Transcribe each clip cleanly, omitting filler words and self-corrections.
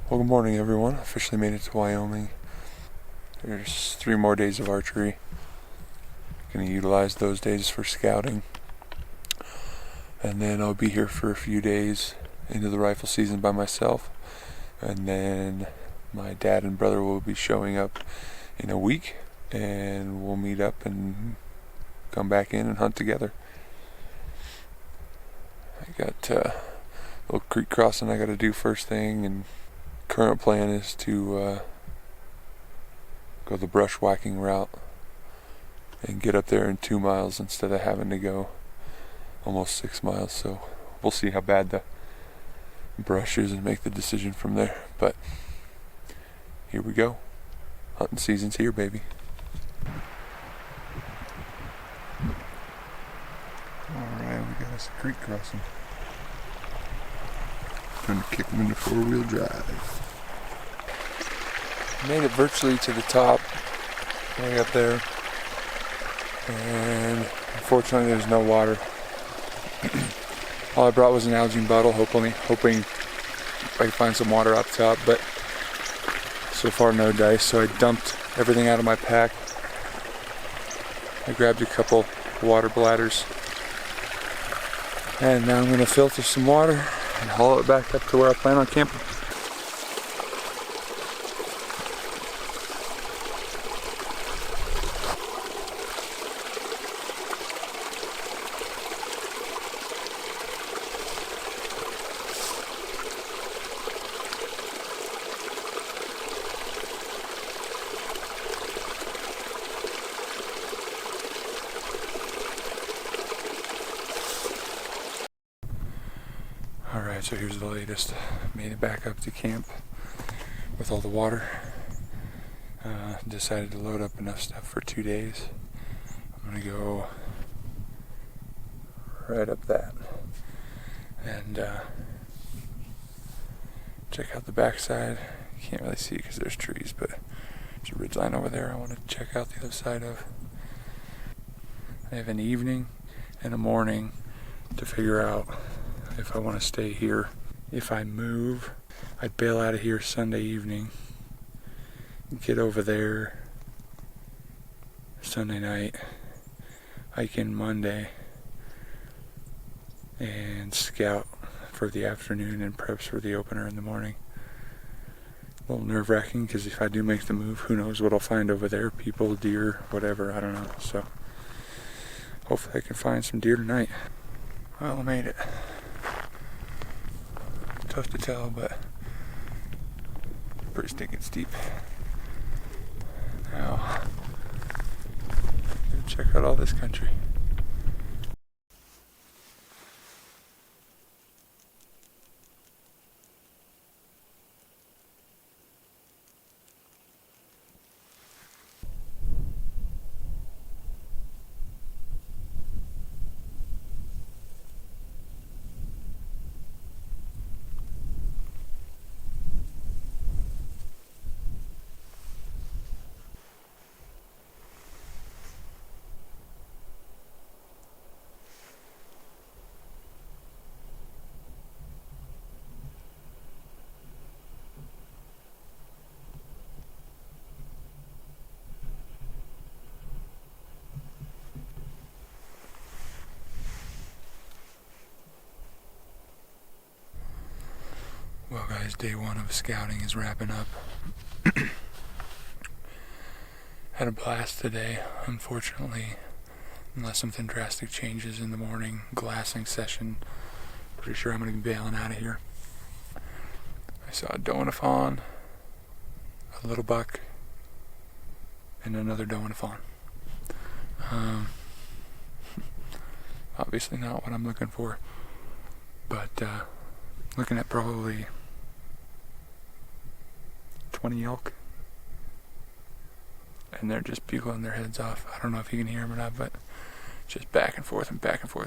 Well, good morning, everyone. Officially made it to Wyoming. There's 3 more days of archery. Gonna utilize those days for scouting. And then I'll be here for a few days into the rifle season by myself. And then my dad and brother will be showing up in a week, and we'll meet up and come back in and hunt together. I got a little creek crossing I gotta do first thing, and current plan is to go the brush whacking route and get up there in 2 miles instead of having to go almost 6 miles. So we'll see how bad the brush is and make the decision from there. But here we go. Hunting season's here, baby. Alright, we got us a creek crossing. Trying to kick them into 4-wheel drive. Made it virtually to the top. Way up there. And unfortunately there's no water. All I brought was an Algene bottle, hoping I could find some water up top, but so far no dice. So I dumped everything out of my pack. I grabbed a couple water bladders. And now I'm going to filter some water and haul it back up to where I plan on camping. Alright, so here's the latest. Made it back up to camp with all the water. Decided to load up enough stuff for 2 days. I'm gonna go right up that and check out the backside. You can't really see because there's trees, but there's a ridge line over there I want to check out the other side of. I have an evening and a morning to figure out if I want to stay here. If I move, I'd bail out of here Sunday evening, get over there Sunday night, hike in Monday, and scout for the afternoon and preps for the opener in the morning. A little nerve-wracking because if I do make the move, who knows what I'll find over there. People, deer, whatever, I don't know. So hopefully I can find some deer tonight. Well, I made it. Tough to tell, but pretty stinking steep. Now, gonna check out all this country. Well guys, day 1 of scouting is wrapping up. Had a blast today. Unfortunately, unless something drastic changes in the morning, glassing session, pretty sure I'm going to be bailing out of here. I saw a doe and a fawn, a little buck, and another doe and a fawn. Obviously not what I'm looking for, but looking at probably 20 elk, and they're just bugling their heads off. I don't know if you can hear them or not, but just back and forth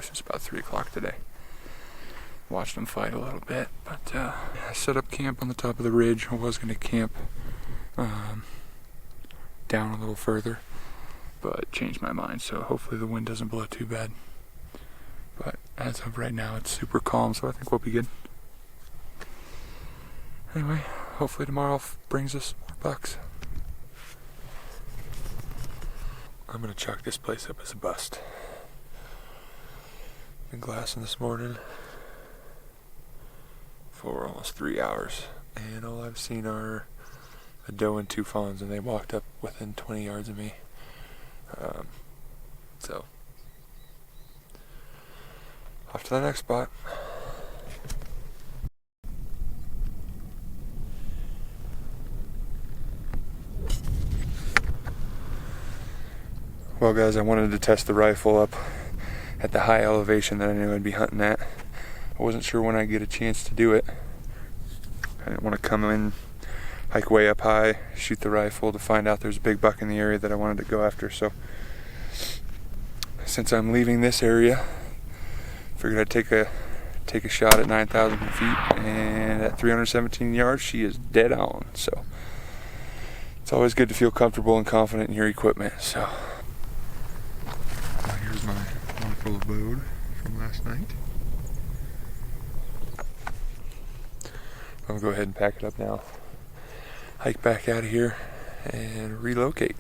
since about 3 o'clock today. Watched them fight a little bit, but I set up camp on the top of the ridge. I was going to camp down a little further, but changed my mind, so hopefully the wind doesn't blow too bad. But as of right now, it's super calm, so I think we'll be good. Anyway, hopefully tomorrow brings us more bucks. I'm gonna chalk this place up as a bust. Been glassing this morning for almost 3 hours, and all I've seen are a doe and 2 fawns, and they walked up within 20 yards of me. So, off to the next spot. Well guys, I wanted to test the rifle up at the high elevation that I knew I'd be hunting at. I wasn't sure when I'd get a chance to do it. I didn't want to come in, hike way up high, shoot the rifle to find out there's a big buck in the area that I wanted to go after. So since I'm leaving this area, figured I'd take a shot at 9,000 feet, and at 317 yards she is dead on. So it's always good to feel comfortable and confident in your equipment. So here's my wonderful abode from last night. I'm gonna go ahead and pack it up now, hike back out of here, and relocate.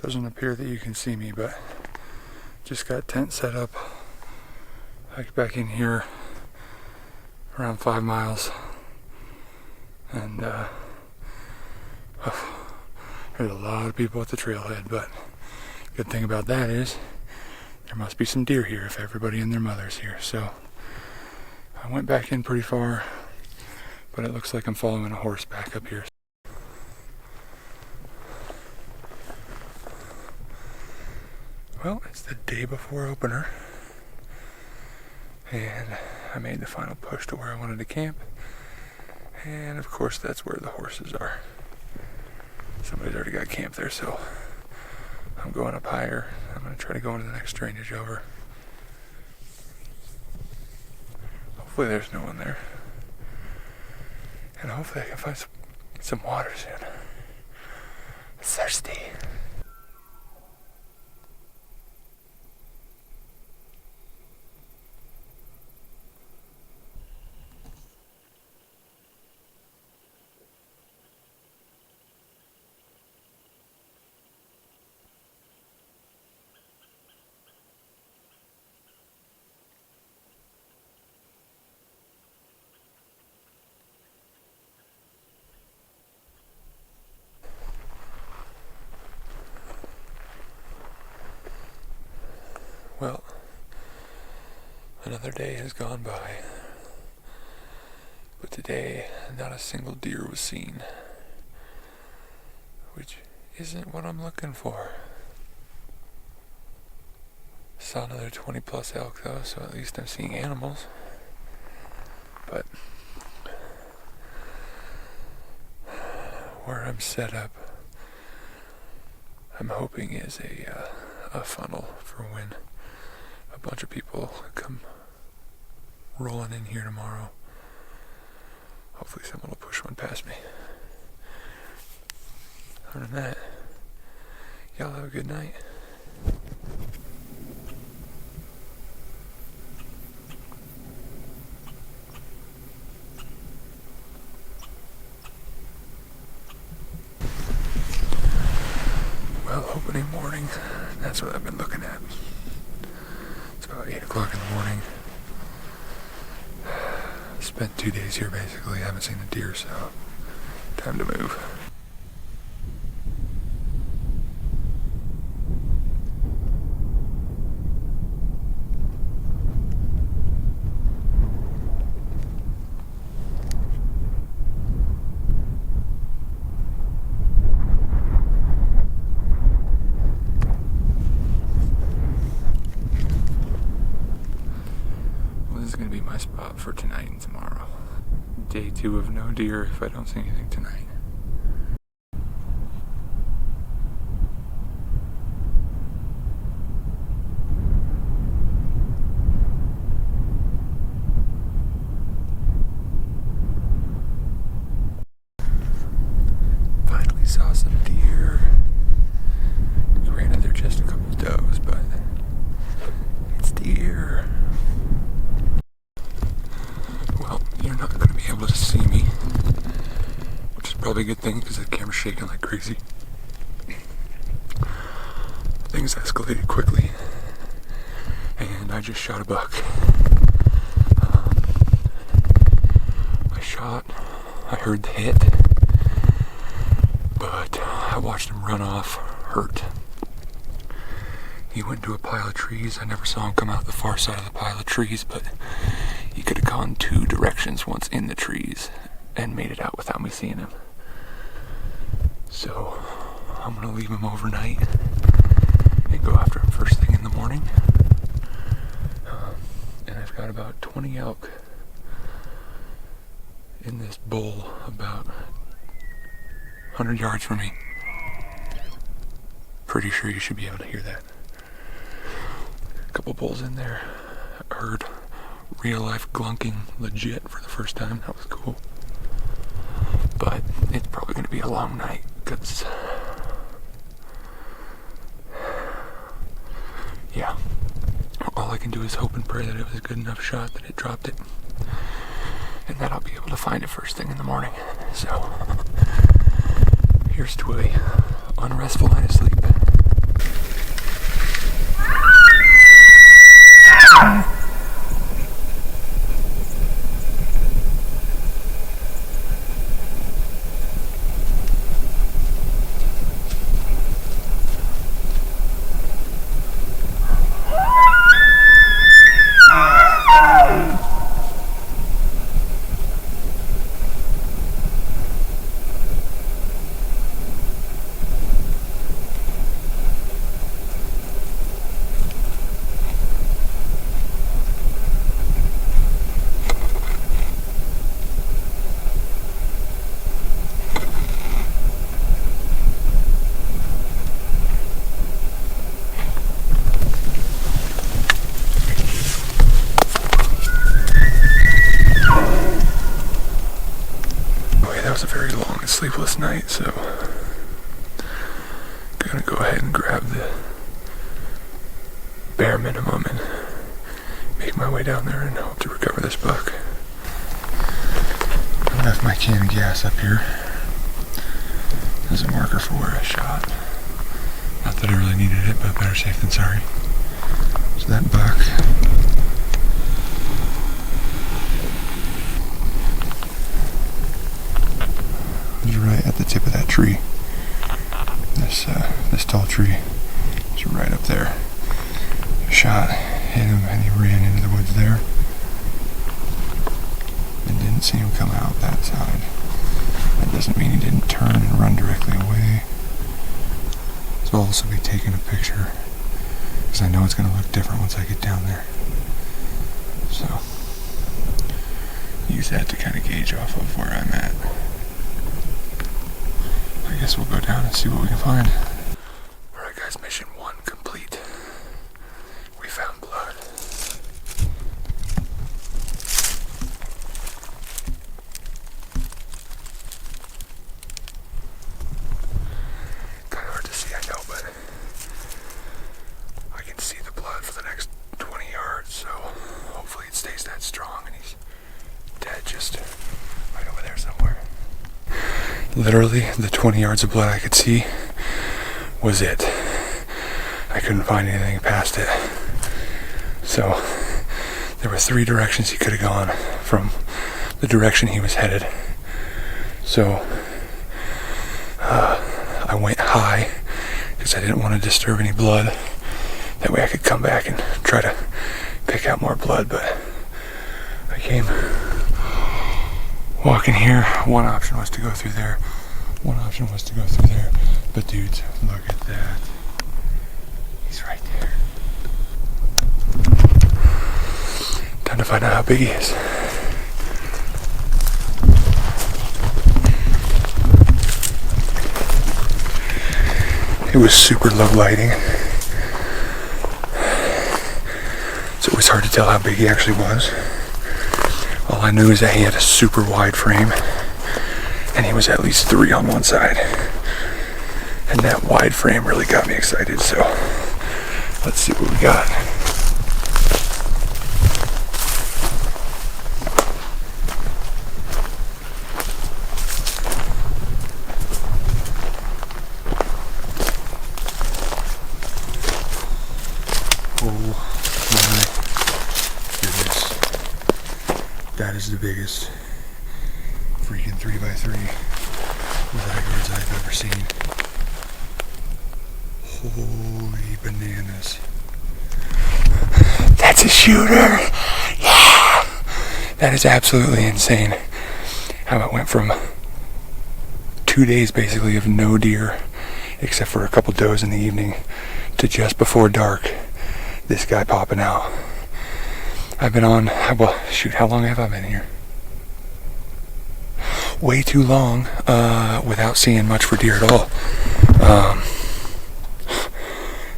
Doesn't appear that you can see me, but just got tent set up. Hiked back in here around 5 miles, and there's a lot of people at the trailhead, but good thing about that is there must be some deer here if everybody and their mother's here. So I went back in pretty far, but it looks like I'm following a horse back up here. Well, it's the day before opener, and I made the final push to where I wanted to camp, and of course that's where the horses are. Somebody's already got camp there, so I'm going up higher. I'm going to try to go into the next drainage over. Hopefully there's no one there, and hopefully I can find some water soon. I'm thirsty. Well, another day has gone by, but today not a single deer was seen, which isn't what I'm looking for. Saw another 20 plus elk though, so at least I'm seeing animals. But where I'm set up, I'm hoping is a funnel for when a bunch of people come rolling in here tomorrow. Hopefully someone will push one past me. Other than that, y'all have a good night. Well, opening morning, that's what I've been looking at. It's about 8 o'clock in the morning. Spent 2 days here basically, haven't seen a deer, so time to move. This is going to be my spot for tonight and tomorrow. Day 2 of no deer if I don't see anything tonight. probably a good thing because the camera's shaking like crazy. Things escalated quickly, and I just shot a buck. I heard the hit, but I watched him run off hurt. He went into a pile of trees. I never saw him come out the far side of the pile of trees, but he could have gone 2 directions once in the trees and made it out without me seeing him. So I'm gonna leave him overnight and go after him first thing in the morning. And I've got about 20 elk in this bowl about 100 yards from me. Pretty sure you should be able to hear that. A couple bulls in there. I heard real life glunking legit for the first time. That was cool. But it's probably going to be a long night because, yeah, all I can do is hope and pray that it was a good enough shot that it dropped it, and that I'll be able to find it first thing in the morning. So here's to a unrestful night of sleep. A very long and sleepless night, so I'm gonna go ahead and grab the bare minimum and make my way down there and hope to recover this buck. I left my can of gas up here as a marker for where I shot. Not that I really needed it, but better safe than sorry. So that buck was right at the tip of that tree. This tall tree is right up there. Shot, hit him, and he ran into the woods there. And didn't see him come out that side. That doesn't mean he didn't turn and run directly away. So I'll also be taking a picture because I know it's going to look different once I get down there. So use that to kind of gauge off of where I'm at. I guess we'll go down and see what we can find. Alright guys, mission 1 complete. We found blood. Kind of hard to see, I know, but I can see the blood for the next 20 yards, so hopefully it stays that strong and he's dead just right over there somewhere. Literally, the 20 yards of blood I could see was it. I couldn't find anything past it. So, there were 3 directions he could have gone from the direction he was headed. So, I went high because I didn't want to disturb any blood. That way I could come back and try to pick out more blood, but I came walking here. One option was to go through there. One option was to go through there. But dudes, look at that. He's right there. Time to find out how big he is. It was super low lighting, so it was hard to tell how big he actually was. All I knew is that he had a super wide frame, and he was at least 3 on one side. And that wide frame really got me excited, so let's see what we got. is the biggest freaking 3x3 with eye guards I've ever seen. Holy bananas. That's a shooter! Yeah! That is absolutely insane. How it went from 2 days basically of no deer, except for a couple does in the evening, to just before dark, this guy popping out. I've been on, well, shoot, how long have I been here? Way too long, without seeing much for deer at all.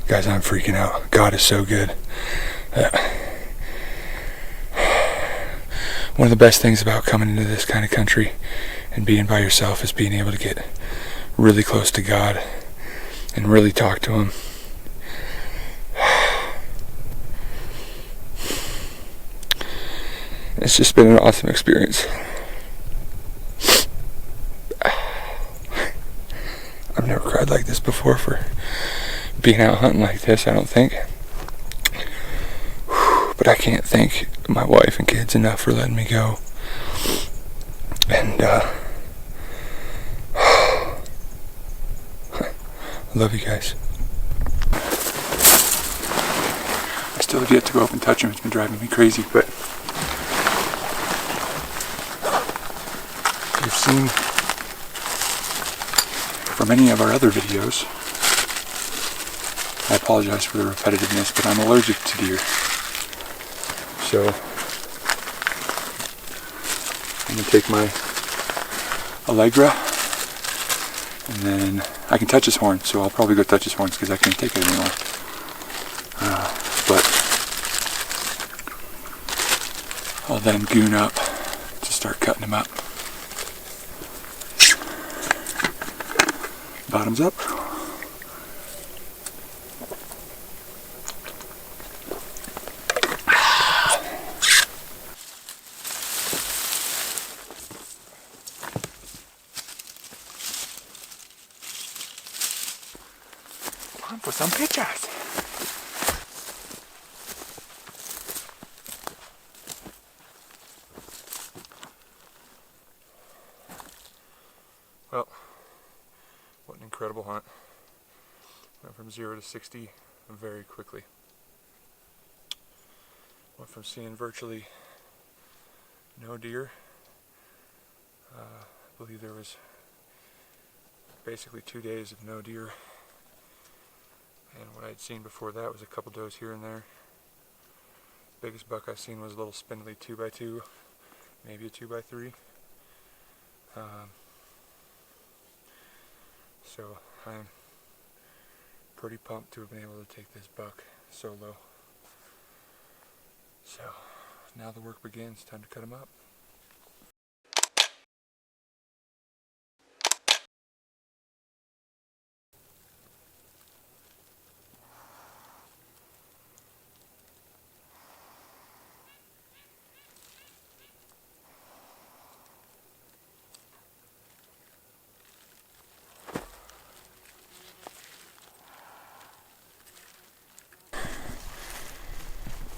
Guys, I'm freaking out. God is so good. One of the best things about coming into this kind of country and being by yourself is being able to get really close to God and really talk to Him. It's just been an awesome experience. I've never cried like this before for being out hunting like this, I don't think. But I can't thank my wife and kids enough for letting me go. And I love you guys. I still have yet to go up and touch him. It's been driving me crazy, but you've seen from any of our other videos, I apologize for the repetitiveness, but I'm allergic to deer. So I'm going to take my Allegra, and then I can touch his horn, so I'll probably go touch his horns because I can't take it anymore. But I'll then goon up to start cutting him up. Bottoms up. Time for some pictures. Well, what an incredible hunt. Went from 0 to 60 very quickly. Went from seeing virtually no deer. I believe there was basically 2 days of no deer. And what I'd seen before that was a couple does here and there. Biggest buck I've seen was a little spindly 2x2, maybe a 2x3. So I'm pretty pumped to have been able to take this buck solo. So now the work begins. Time to cut him up.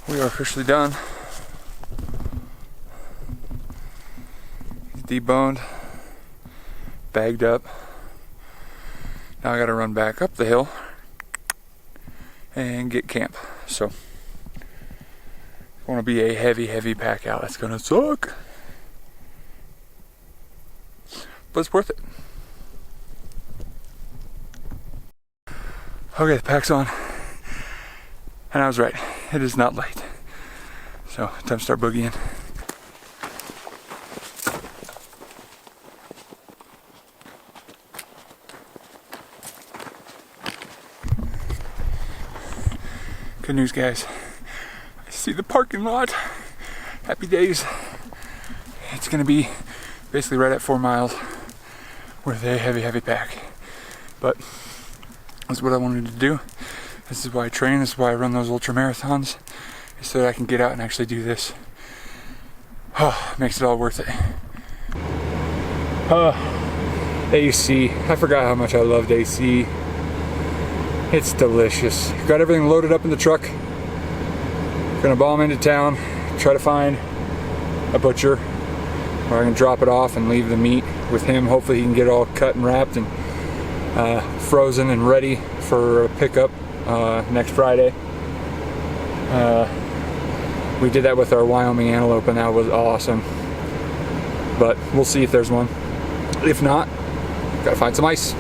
We are officially done. He's deboned, bagged up. Now I gotta run back up the hill and get camp. So it's gonna be a heavy pack out. That's gonna suck. But it's worth it. Okay, the pack's on. And I was right. It is not light. So, time to start boogieing. Good news, guys. I see the parking lot. Happy days. It's gonna be basically right at 4 miles with a heavy pack. But that's what I wanted to do. This is why I train, this is why I run those ultra marathons, is so that I can get out and actually do this. Oh, makes it all worth it. AC. I forgot how much I loved AC. It's delicious. Got everything loaded up in the truck. Gonna bomb into town, try to find a butcher where I can drop it off and leave the meat with him. Hopefully he can get it all cut and wrapped and frozen and ready for pickup next Friday. We did that with our Wyoming antelope and that was awesome. But we'll see if there's one. If not, gotta find some ice.